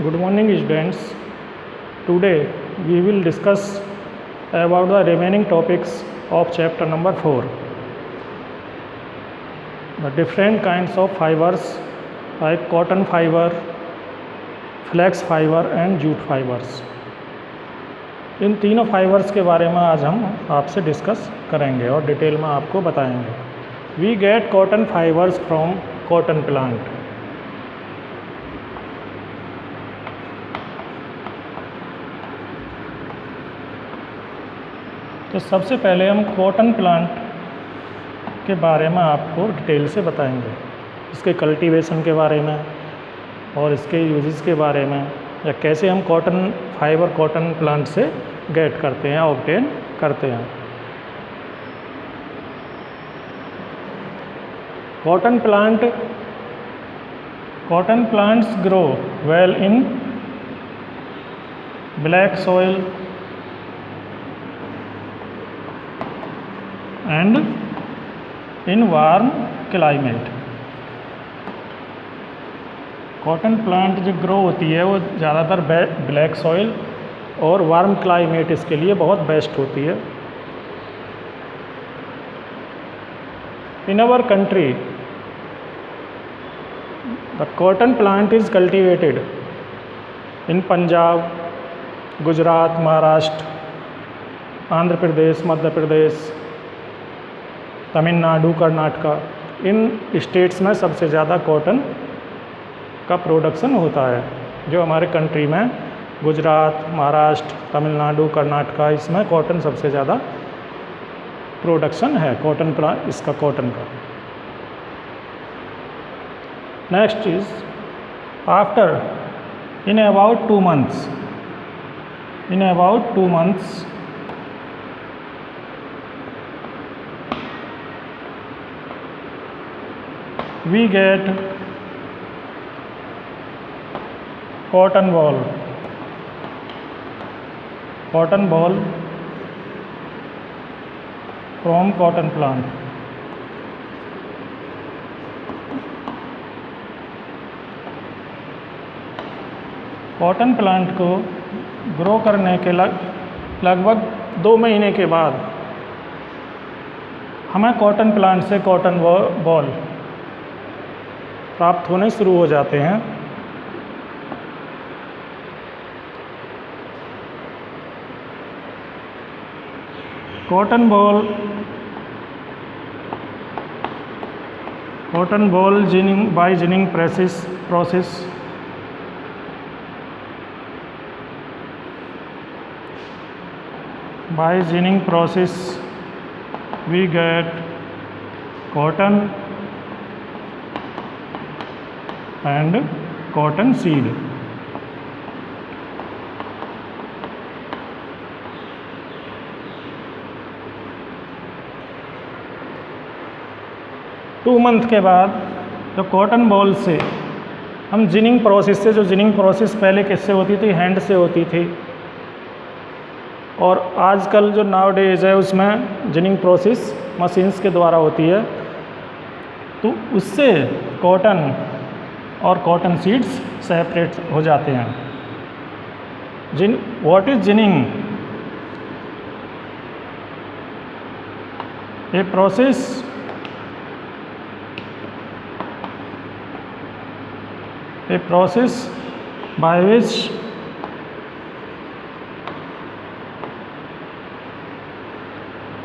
Good morning, students. Today we will discuss about the remaining topics of chapter number 4. The different kinds of fibers like cotton fiber, flax fiber and jute fibers. इन तीनों fibres के बारे में आज हम आपसे discuss करेंगे और detail में आपको बताएंगे. We get cotton fibers from cotton plant. तो सबसे पहले हम कॉटन प्लांट के बारे में आपको डिटेल से बताएंगे, इसके कल्टीवेशन के बारे में और इसके यूजेस के बारे में, या कैसे हम कॉटन फाइबर कॉटन प्लांट से गेट करते हैं, ऑब्टेन करते हैं. Cotton plants grow well in black soil and in warm climate. Cotton plant जो ग्रो होती है वो ज़्यादातर ब्लैक सॉइल और वार्म क्लाइमेट इसके लिए बहुत बेस्ट होती है. In our country the cotton plant is cultivated in Punjab, Gujarat, Maharashtra, Andhra Pradesh, Madhya Pradesh, Tamil Nadu, Karnataka. इन स्टेट्स में सबसे ज़्यादा कॉटन का प्रोडक्शन होता है. जो हमारे कंट्री में गुजरात, महाराष्ट्र, तमिलनाडु, कर्नाटका, इसमें कॉटन सबसे ज़्यादा प्रोडक्शन है कॉटन कॉटन का. Next is after in about 2 months we get cotton ball from cotton plant. Cotton plant को ग्रो करने के लगभग 2 महीने के बाद हमें कॉटन प्लांट से कॉटन बॉल प्राप्त होने शुरू हो जाते हैं. Cotton ball ginning by ginning process by ginning process we get cotton and cotton seed. Two month के बाद जो कॉटन बॉल से हम जिनिंग प्रोसेस से, जो जिनिंग प्रोसेस पहले किससे होती थी, हैंड से होती थी, और आजकल जो नाउ डेज है उसमें जिनिंग प्रोसेस मशीन्स के द्वारा होती है. तो उससे कॉटन और कॉटन सीड्स सेपरेट हो जाते हैं. What is ginning? A process by which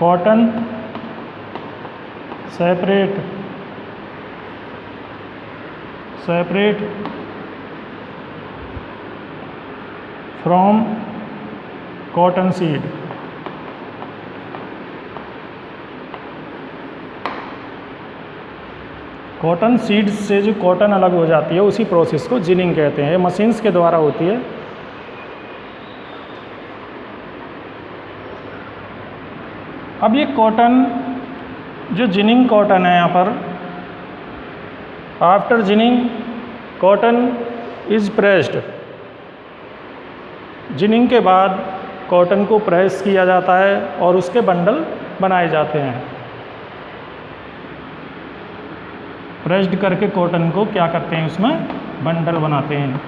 cotton separate from cotton seed. Cotton seeds से जो कॉटन अलग हो जाती है उसी प्रोसेस को जिनिंग कहते हैं. ये मशीन्स के द्वारा होती है. अब ये कॉटन जो जिनिंग कॉटन है, यहाँ पर after ginning cotton is pressed. Ginning के बाद कॉटन को प्रेस किया जाता है और उसके बंडल बनाए जाते हैं. प्रेस्ड करके कॉटन को क्या करते हैं, उसमें बंडल बनाते हैं.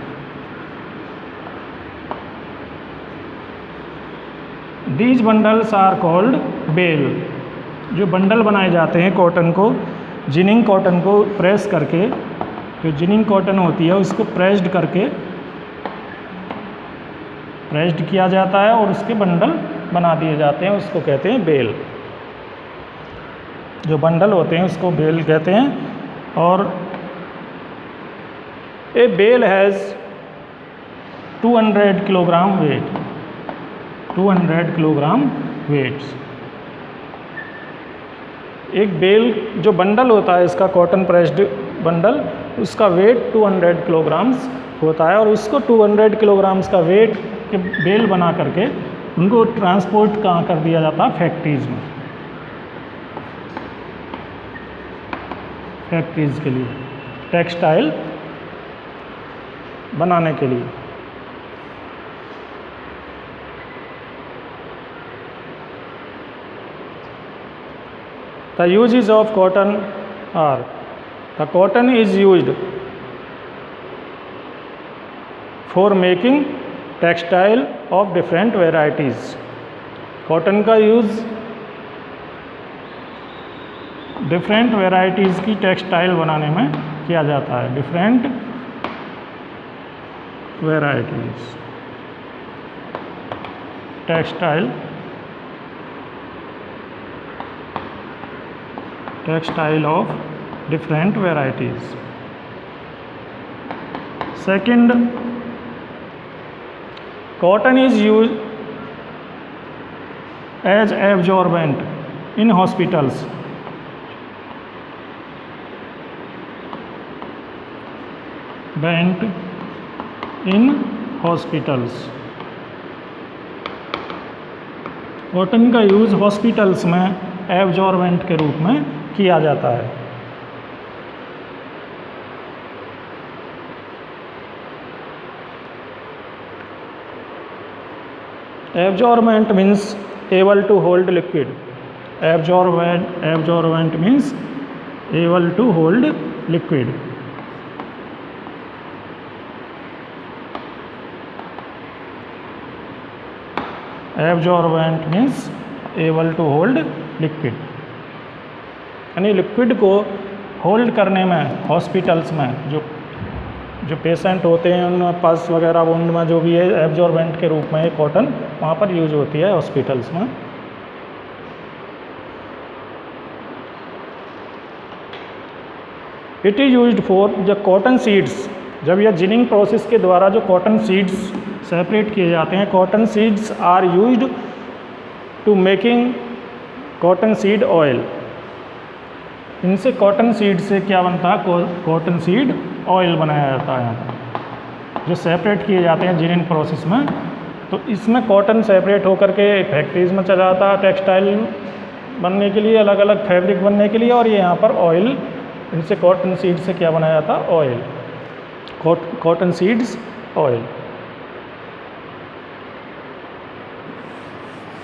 These bundles are called bale. जो बंडल बनाए जाते हैं कॉटन को, जिनिंग कॉटन को प्रेस करके, जो जिनिंग कॉटन होती है उसको प्रेस्ड करके प्रेस्ड किया जाता है और उसके बंडल बना दिए जाते हैं, उसको कहते हैं बेल। जो बंडल होते हैं उसको बेल कहते हैं। और a bale has 200 kilogram weight, 200 kilogram weights. एक बेल जो बंडल होता है इसका कॉटन प्रेस्ड बंडल, उसका वेट 200 किलोग्राम्स होता है और उसको 200 किलोग्राम्स का वेट के बेल बना करके उनको ट्रांसपोर्ट कहाँ कर दिया जाता है, फैक्ट्रीज़ में, फैक्ट्रीज़ के लिए, टेक्सटाइल बनाने के लिए। The uses of cotton are: the cotton is used for making textile of different varieties। Cotton का यूज़ डिफरेंट वेराइटीज़ की टेक्सटाइल बनाने में किया जाता है। Different varieties textile, textile of different varieties. Second, cotton is use as absorbent in hospitals. Bent in hospitals. Cotton का use hospitals में absorbent के रूप में किया जाता है। Absorbent means able to hold liquid. Absorbent means able to hold liquid. Absorbent means able to hold liquid, यानी liquid को होल्ड करने में हॉस्पिटल्स में जो पेशेंट होते हैं उन पल्स वगैरह उनमें जो भी है एब्जॉर्बेंट के रूप में कॉटन वहाँ पर यूज होती है हॉस्पिटल्स में। It is used for the cotton seeds. जब यह जिनिंग प्रोसेस के द्वारा जो कॉटन सीड्स सेपरेट किए जाते हैं, cotton seeds are used to making cotton seed oil. इनसे कॉटन सीड से क्या बनता है, कॉटन सीड ऑयल बनाया जाता है। यहाँ पर जो सेपरेट किए जाते हैं जिनिंग प्रोसेस में, तो इसमें कॉटन सेपरेट होकर के फैक्ट्रीज़ में चला जाता है टेक्सटाइल बनने के लिए, अलग अलग फैब्रिक बनने के लिए। और ये यहाँ पर ऑयल, इनसे कॉटन सीड से क्या बनाया जाता है, oil, cotton seeds oil.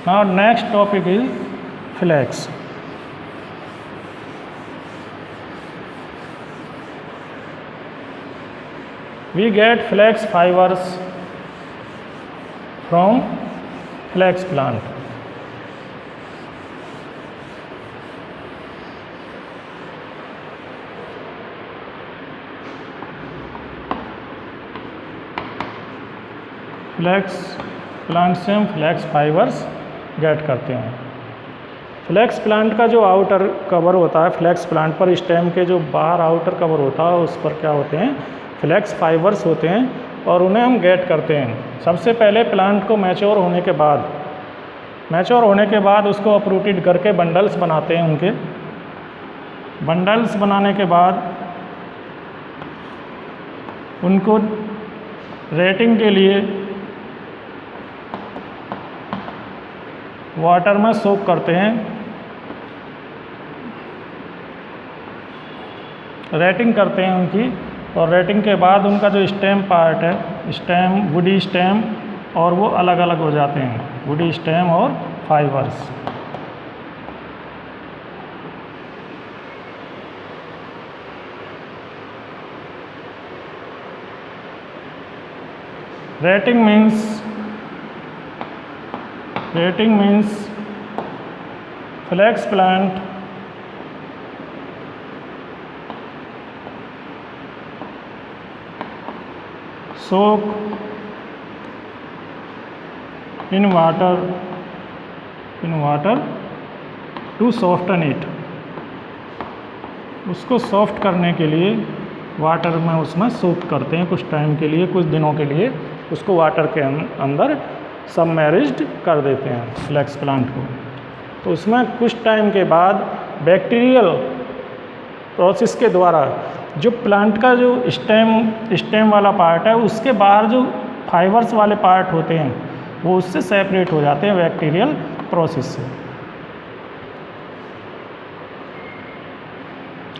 Now next topic is flax. We get flax fibers from flax plant. Flax plant से हम फ्लैक्स फाइबर्स गेट करते हैं। फ्लैक्स प्लांट का जो आउटर कवर होता है, फ्लैक्स प्लांट पर स्टेम के जो बाहर आउटर कवर होता है उस पर क्या होते हैं, फ्लैक्स फाइबर्स होते हैं और उन्हें हम गेट करते हैं। सबसे पहले प्लांट को मैच्योर होने के बाद उसको अपरूटेड करके बंडल्स बनाते हैं। उनके बंडल्स बनाने के बाद उनको रेटिंग के लिए वाटर में सोक करते हैं। रेटिंग करते हैं उनकी, और रेटिंग के बाद उनका जो स्टेम पार्ट है, स्टेम, वुडी स्टेम, और वो अलग अलग हो जाते हैं, वुडी स्टेम और fibres. Rating means Rating means flax plant soak in water to soften it. उसको सॉफ्ट करने के लिए वाटर में उसमें सोक करते हैं कुछ टाइम के लिए, कुछ दिनों के लिए उसको वाटर के अंदर सबमर्ज्ड कर देते हैं फ्लैक्स प्लांट को। तो उसमें कुछ टाइम के बाद बैक्टीरियल प्रोसेस के द्वारा जो प्लांट का जो स्टेम वाला पार्ट है उसके बाहर जो फाइबर्स वाले पार्ट होते हैं वो उससे सेपरेट हो जाते हैं बैक्टीरियल प्रोसेस से।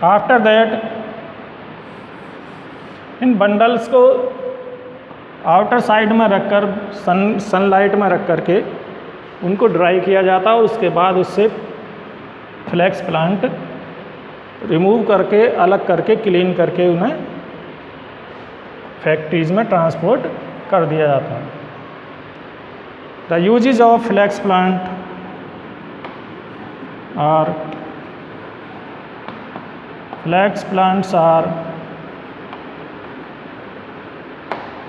आफ्टर दैट इन बंडल्स को आउटर साइड में रखकर सनलाइट में रख करके उनको ड्राई किया जाता है और उसके बाद उससे फ्लैक्स प्लांट रिमूव करके अलग करके क्लीन करके उन्हें फैक्ट्रीज में ट्रांसपोर्ट कर दिया जाता है। The uses of flax plant are flax plants are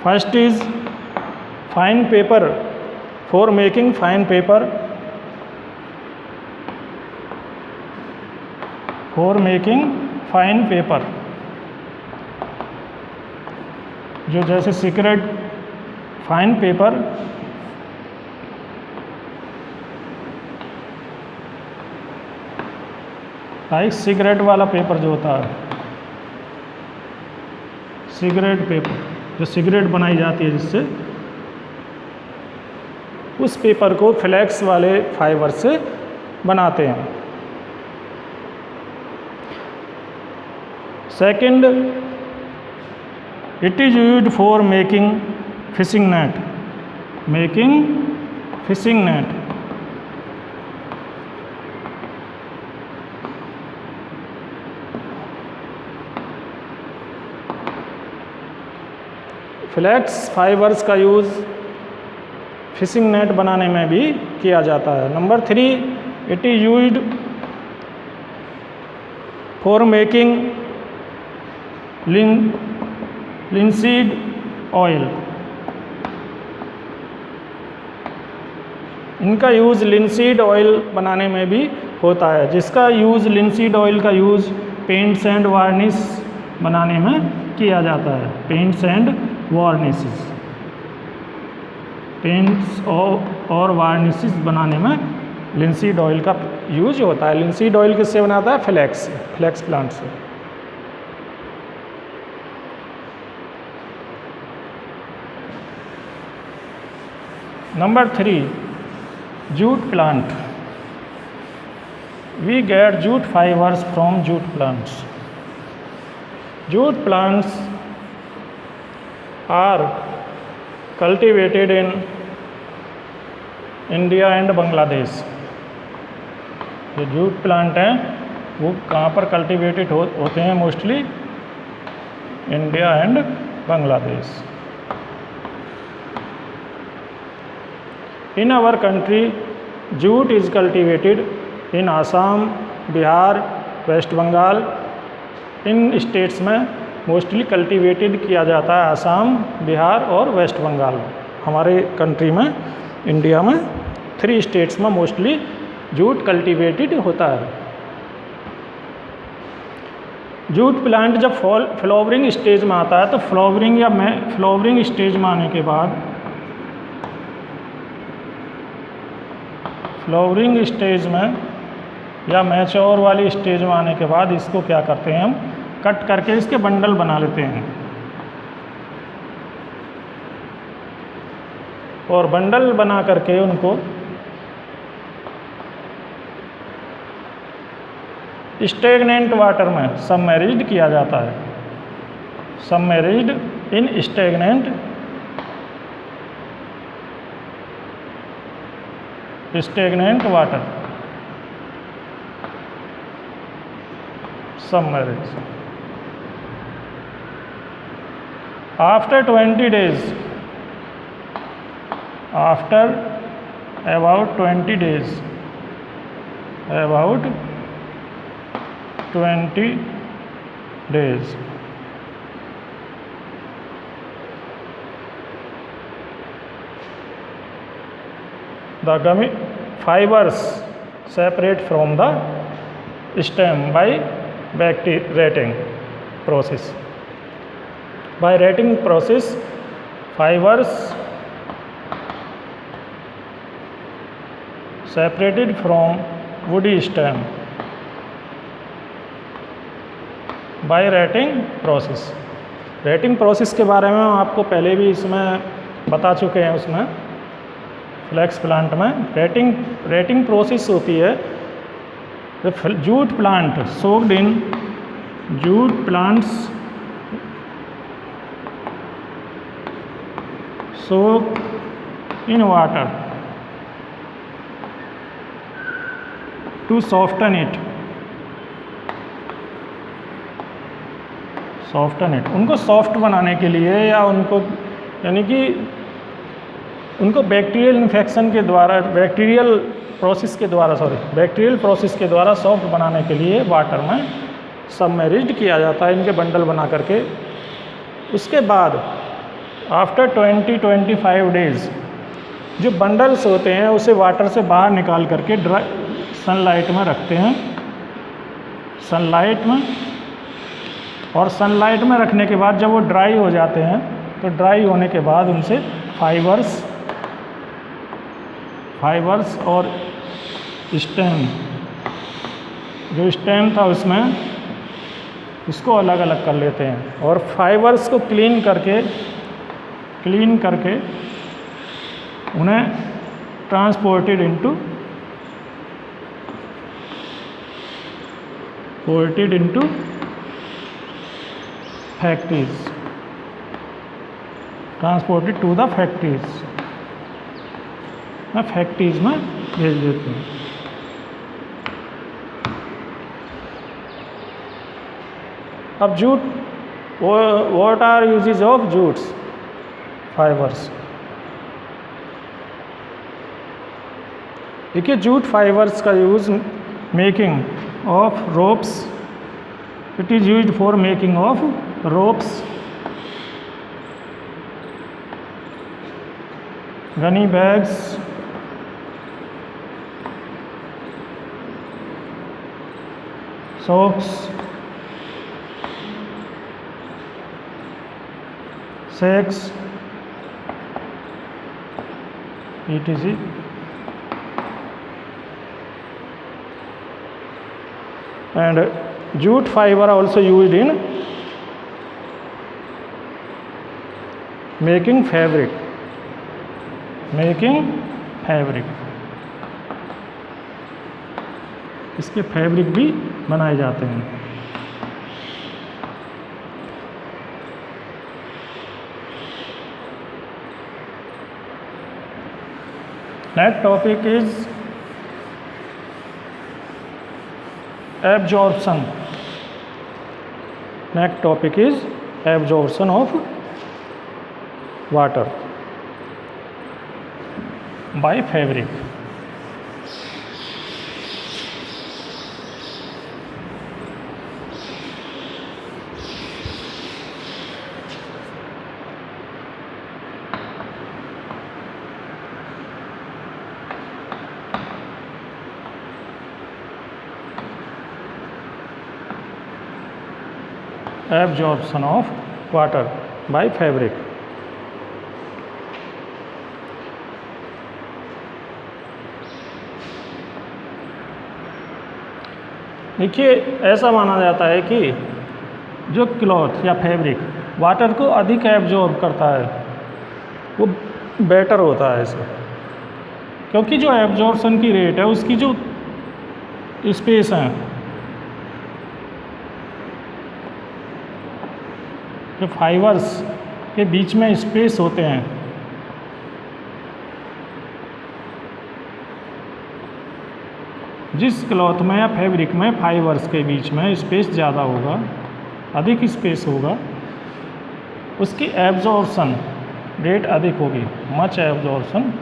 first is fine paper for making fine paper, for making fine paper जो जैसे cigarette fine paper like cigarette वाला पेपर जो होता है सिगरेट पेपर जो सिगरेट बनाई जाती है जिससे उस पेपर को फ्लैक्स वाले फाइबर से बनाते हैं। Second, it is used for making fishing net, making fishing net. Flax fibers का यूज़ फिशिंग नेट बनाने में भी किया जाता है। Number 3, it is used for making linseed oil. इनका यूज़ लिनसीड ऑयल बनाने में भी होता है, जिसका यूज़ लिनसीड ऑयल का यूज़ पेंट्स एंड वार्निश बनाने में किया जाता है। पेंट्स एंड वार्निशेस, पेंट्स और वार्निशेस बनाने में लिनसीड ऑयल का यूज होता है। लिनसीड ऑयल किससे बनाता है? फ्लैक्स प्लांट से। Number 3, jute plant. We get jute fibers from jute plants. Jute plants are cultivated in India and Bangladesh. जो जूट प्लांट हैं वो कहाँ पर कल्टिवेटेड होते हैं? Mostly India and Bangladesh. In our country jute is cultivated in Assam, Bihar, West Bengal. इन states में mostly cultivated किया जाता है आसाम, बिहार और वेस्ट बंगाल में। हमारे कंट्री में, इंडिया में 3 स्टेट्स में मोस्टली जूट कल्टिवेटेड होता है। जूट प्लांट जब फ्लावरिंग स्टेज में आता है तो फ्लावरिंग स्टेज में आने के बाद फ्लावरिंग स्टेज में या मैच्योर वाली स्टेज में आने के बाद इसको क्या करते हैं? हम कट करके इसके बंडल बना लेते हैं और बंडल बना करके उनको स्टेगनेंट वाटर में सबमर्ज्ड किया जाता है। Submerged in stagnant water, submerged. After 20 days, after about 20 days, about 20 days. The gummy fibers separate from the stem by rating process. By rating process, fibers separated from woody stem by rating process. rating process के बारे में हम आपको पहले भी इसमें बता चुके हैं। उसमें फ्लैक्स प्लांट में रेटिंग प्रोसेस होती है। Jute plant soaked in jute plants soak in water to soften it. उनको सॉफ्ट बनाने के लिए या उनको यानी कि उनको बैक्टीरियल इन्फेक्शन के द्वारा बैक्टीरियल प्रोसेस के द्वारा सॉफ्ट बनाने के लिए वाटर में सबमर्ज्ड किया जाता है इनके बंडल बना करके। उसके बाद आफ्टर 20-25 डेज जो बंडल्स होते हैं उसे वाटर से बाहर निकाल करके सनलाइट में रखते हैं। सनलाइट में रखने के बाद जब वो ड्राई हो जाते हैं तो ड्राई होने के बाद उनसे फाइबर्स और स्टेम जो स्टेम था उसमें उसको अलग अलग कर लेते हैं और फाइबर्स को क्लीन करके उन्हें transported into factories transported to the factories में भेज देते हैं। अब jute what are uses of jutes fibers. देखिए जूट फाइबर्स का use making of ropes, it is used for making of ropes, gunny bags, socks, sacks, etc. And jute fiber also used in making fabric. इसके fabric भी बनाए जाते हैं। Next topic is absorption. Next topic is absorption of water bye fabric. Absorption of water by fabric। देखिए ऐसा माना जाता है कि जो क्लॉथ या फैब्रिक वाटर को अधिक एब्जॉर्ब करता है वो बेटर होता है इसमें, क्योंकि जो एब्जॉर्प्शन की रेट है उसकी जो स्पेस है, जो फाइबर्स के बीच में स्पेस होते हैं, जिस क्लॉथ में या फैब्रिक में फाइबर्स के बीच में स्पेस ज़्यादा होगा, अधिक स्पेस होगा, उसकी एब्जॉर्प्शन रेट अधिक होगी, मच एब्जॉर्प्शन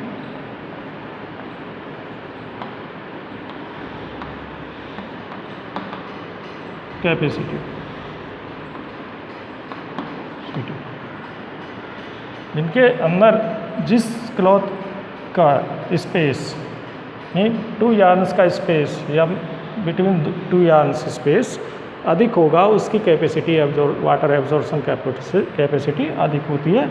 कैपेसिटी, जिनके अंदर जिस क्लॉथ का स्पेस, नहीं 2 yarns का स्पेस या बिटवीन 2 yarns स्पेस अधिक होगा, उसकी कैपेसिटी वाटर एब्जॉर्प्शन कैपेसिटी अधिक होती है।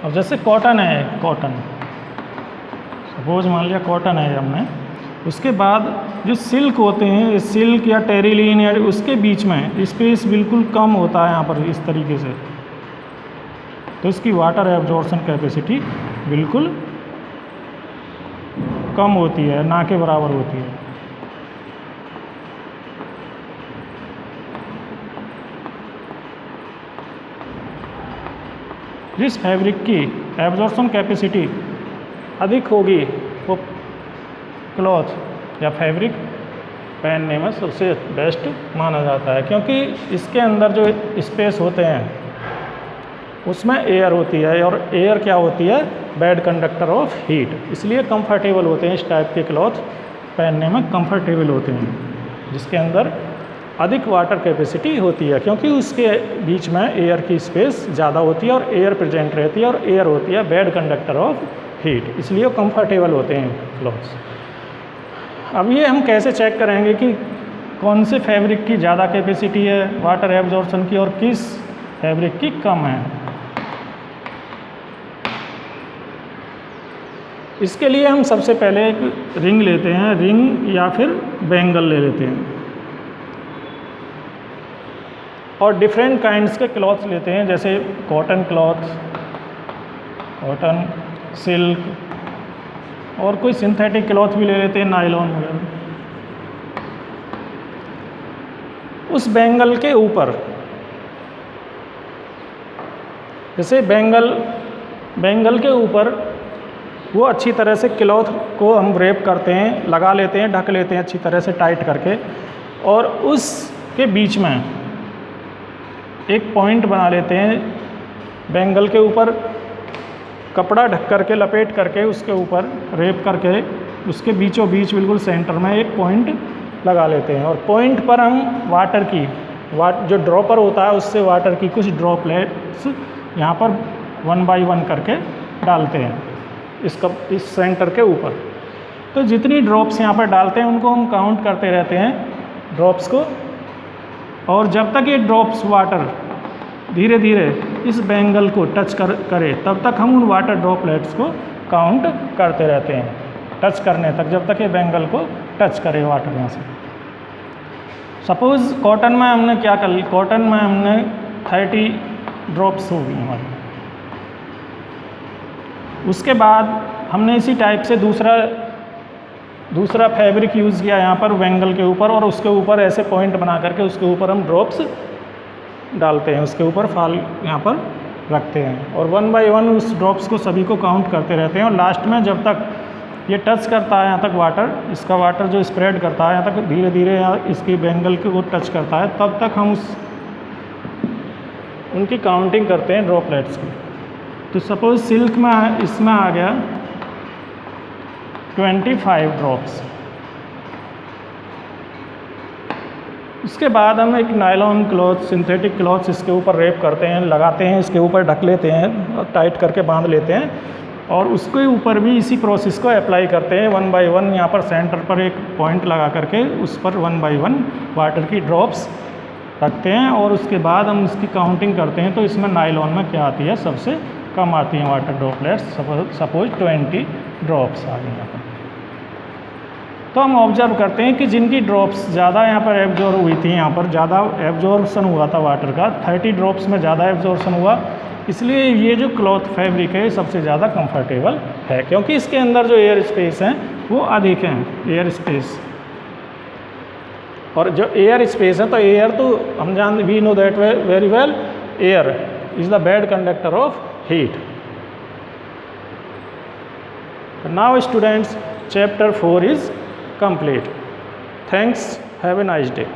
अब जैसे कॉटन है, कॉटन सपोज मान लिया कॉटन है हमने, उसके बाद जो सिल्क होते हैं, सिल्क या टेरिलीन या उसके बीच में स्पेस बिल्कुल कम होता है यहाँ पर इस तरीके से, तो इसकी वाटर एब्जॉर्प्शन कैपेसिटी बिल्कुल कम होती है, ना के बराबर होती है। जिस फैब्रिक की एब्जॉर्प्शन कैपेसिटी अधिक होगी वो क्लॉथ या फैब्रिक पहनने में सबसे बेस्ट माना जाता है, क्योंकि इसके अंदर जो स्पेस होते हैं उसमें एयर होती है, और एयर क्या होती है, बैड कंडक्टर ऑफ हीट, इसलिए कंफर्टेबल होते हैं। इस टाइप के क्लॉथ पहनने में कंफर्टेबल होते हैं, जिसके अंदर अधिक वाटर कैपेसिटी होती है, क्योंकि उसके बीच में एयर की स्पेस ज़्यादा होती है और एयर प्रेजेंट रहती है, और एयर होती है बैड कंडक्टर ऑफ हीट, इसलिए वो कंफर्टेबल होते हैं क्लॉथ्स। अब ये हम कैसे चेक करेंगे कि कौन से फैब्रिक की ज़्यादा कैपेसिटी है वाटर एब्जॉर्प्शन की और किस फैब्रिक की कम है। इसके लिए हम सबसे पहले एक रिंग लेते हैं, रिंग या फिर बैंगल ले लेते हैं, और डिफरेंट काइंड्स के क्लॉथ्स लेते हैं, जैसे कॉटन क्लॉथ, कॉटन, सिल्क, और कोई सिंथेटिक क्लॉथ भी ले लेते हैं, नायलॉन वगैरह। उस बैंगल के ऊपर, जैसे बैंगल के ऊपर वो अच्छी तरह से क्लॉथ को हम रैप करते हैं, लगा लेते हैं, ढक लेते हैं अच्छी तरह से टाइट करके, और उसके बीच में एक पॉइंट बना लेते हैं। बैंगल के ऊपर कपड़ा ढक करके, लपेट करके, उसके ऊपर रैप करके, उसके बीचों बीच बिल्कुल सेंटर में एक पॉइंट लगा लेते हैं, और पॉइंट पर हम वाटर की जो ड्रॉपर होता है उससे वाटर की कुछ ड्रॉपलेट्स यहाँ पर 1 by 1 करके डालते हैं इस सेंटर के ऊपर। तो जितनी ड्रॉप्स यहाँ पर डालते हैं उनको हम काउंट करते रहते हैं ड्रॉप्स को, और जब तक ये ड्रॉप्स वाटर धीरे धीरे इस बैंगल को टच करे तब तक हम उन वाटर ड्रॉपलेट्स को काउंट करते रहते हैं, टच करने तक, जब तक ये बैंगल को टच करे वाटर यहाँ से। सपोज़ कॉटन में हमने क्या कर ली, कॉटन में हमने 30 ड्रॉप्स होगी हमारी। उसके बाद हमने इसी टाइप से दूसरा फैब्रिक यूज़ किया यहाँ पर बैंगल के ऊपर, और उसके ऊपर ऐसे पॉइंट बना करके उसके ऊपर हम ड्रॉप्स डालते हैं, उसके ऊपर फाल यहाँ पर रखते हैं, और 1 by 1 उस ड्रॉप्स को सभी को काउंट करते रहते हैं, और लास्ट में जब तक ये टच करता है यहाँ तक वाटर, इसका वाटर जो स्प्रेड करता है यहाँ तक धीरे धीरे इसकी बैंगल को टच करता है, तब तक हम उनकी काउंटिंग करते हैं ड्रॉपलेट्स की। तो सपोज सिल्क में इसमें आ गया 25 ड्रॉप्स। उसके बाद हम एक नायलॉन क्लॉथ, सिंथेटिक क्लॉथ्स इसके ऊपर रैप करते हैं, लगाते हैं, इसके ऊपर ढक लेते हैं और टाइट करके बांध लेते हैं, और उसके ऊपर भी इसी प्रोसेस को अप्लाई करते हैं 1 by 1। यहाँ पर सेंटर पर एक पॉइंट लगा करके उस पर 1 by 1 वाटर की ड्रॉप्स रखते हैं, और उसके बाद हम इसकी काउंटिंग करते हैं। तो इसमें नायलॉन में क्या आती है, सबसे कम आती हैं वाटर ड्रॉपलेट्स, सपोज 20 ड्रॉप्स आ गई यहाँ पर। तो हम ऑब्जर्व करते हैं कि जिनकी ड्रॉप्स ज़्यादा यहाँ पर एब्जॉर्ब हुई थी, यहाँ पर ज़्यादा एब्जॉर्प्शन हुआ था वाटर का, 30 ड्रॉप्स में ज़्यादा एब्जॉर्प्शन हुआ, इसलिए ये जो क्लॉथ फैब्रिक है सबसे ज़्यादा कंफर्टेबल है, क्योंकि इसके अंदर जो एयर स्पेस हैं वो अधिक हैं, एयर स्पेस। और जो एयर स्पेस है, तो एयर तो हम we know that very well, air is the bad conductor of heat. Now students, chapter 4 is complete. Thanks. Have a nice day.